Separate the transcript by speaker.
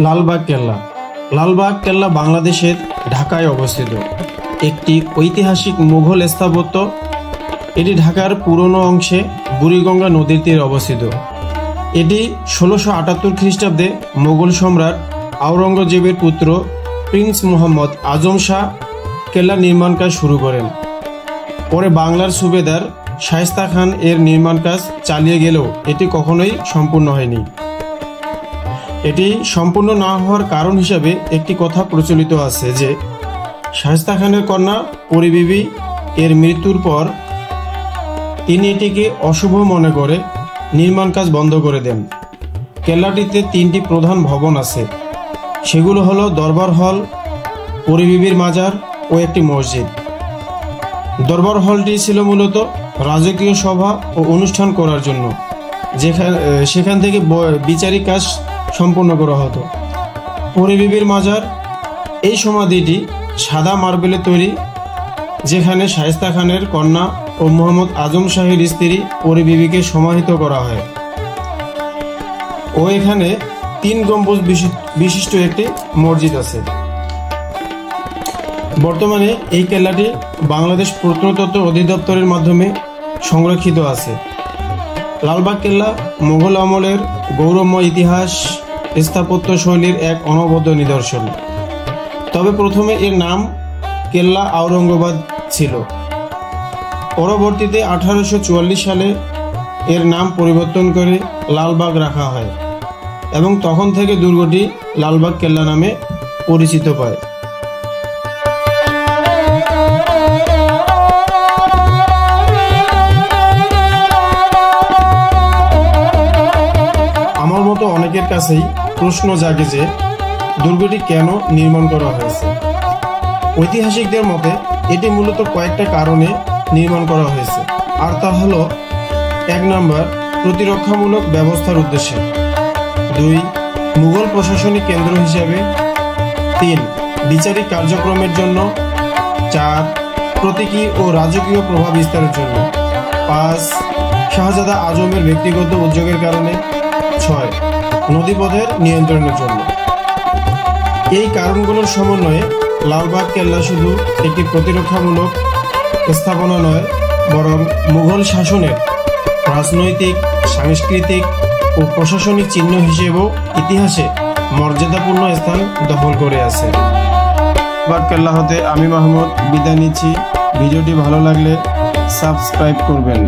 Speaker 1: লালবাগ কেল্লা। লালবাগ কেল্লা বাংলাদেশের ঢাকায় অবস্থিত একটি ঐতিহাসিক মুঘল স্থাপত্য। এটি ঢাকার পুরনো অংশে বুড়িগঙ্গা নদীর তীরে অবস্থিত। এটি ১৬৭৮ খ্রিস্টাব্দে মোগল সম্রাট আওরঙ্গজেবের পুত্র প্রিন্স মোহাম্মদ আজম শাহ কেল্লা নির্মাণ কাজ শুরু করেন। পরে বাংলার সুবেদার শায়েস্তা খান এর নির্মাণ কাজ চালিয়ে গেলেও এটি কখনোই সম্পূর্ণ হয়নি। এটি সম্পূর্ণ না হওয়ার কারণ হিসাবে একটি কথা প্রচলিত আছে যে শায়েস্তা খানের কন্যা পরিবিবি এর মৃত্যুর পর তিনি এটিকে অশুভ মনে করে নির্মাণ কাজ বন্ধ করে দেন। কেল্লাটিতে ৩টি প্রধান ভবন আছে, সেগুলো হলো দরবার হল, পরিবিবির মাজার ও একটি মসজিদ। দরবার হলটি ছিল মূলত রাজকীয় সভা ও অনুষ্ঠান করার জন্য, সেখান থেকে বিচারিক কাজ সম্পন্ন করা হতো। পরিবিবির মাজার, এই সমাধিটি সাদা মার্বেলে তৈরি, যেখানে শায়েস্তা খানের কন্যা ও মোহাম্মদ আজম শাহের স্ত্রী পরিবিবিকে সমাহিত করা হয় ও এখানে ৩ গম্বুজ বিশিষ্ট একটি মসজিদ আছে। বর্তমানে এই কেল্লাটি বাংলাদেশ প্রত্নতত্ত্ব অধিদপ্তরের মাধ্যমে সংরক্ষিত আছে। লালবাগ কেল্লা মোগল আমলের গৌরবময় ইতিহাস, স্থাপত্য শৈলীর এক অনবদ্য নিদর্শন। তবে প্রথমে এর নাম কেল্লা আওরঙ্গাবাদ ছিল। পরবর্তীতে 1844 সালে এর নাম পরিবর্তন করে লালবাগ রাখা হয় এবং তখন থেকে দুর্গটি লালবাগ কেল্লা নামে পরিচিত পায়। আমার মতো অনেকের কাছেই প্রশ্ন জাগে যে দুর্গটি কেন নির্মাণ করা হয়েছে। ঐতিহাসিকদের মতে এটি মূলত কয়েকটা কারণে নির্মাণ করা হয়েছে, আর তা হলো ১ নম্বর প্রতিরক্ষামূলক ব্যবস্থার উদ্দেশ্যে, ২ মুঘল প্রশাসনিক কেন্দ্র হিসাবে, ৩ বিচারিক কার্যক্রমের জন্য, ৪ প্রতীকী ও রাজকীয় প্রভাব বিস্তারের জন্য, ৫ শাহজাদা আজমের ব্যক্তিগত উদ্যোগের কারণে, ৬ নদীপথের নিয়ন্ত্রণের জন্য। এই কারণগুলোর সমন্বয়ে লালবাগ কেল্লা শুধু একটি প্রতিরক্ষামূলক স্থাপনা নয়, বরং মুঘল শাসনের রাজনৈতিক, সাংস্কৃতিক ও প্রশাসনিক চিহ্ন হিসেবেও ইতিহাসে মর্যাদাপূর্ণ স্থান দখল করে আছে। লালবাগ কেল্লা হতে আমি মাহমুদ বিদায় নিচ্ছি। ভিডিওটি ভালো লাগলে সাবস্ক্রাইব করবেন।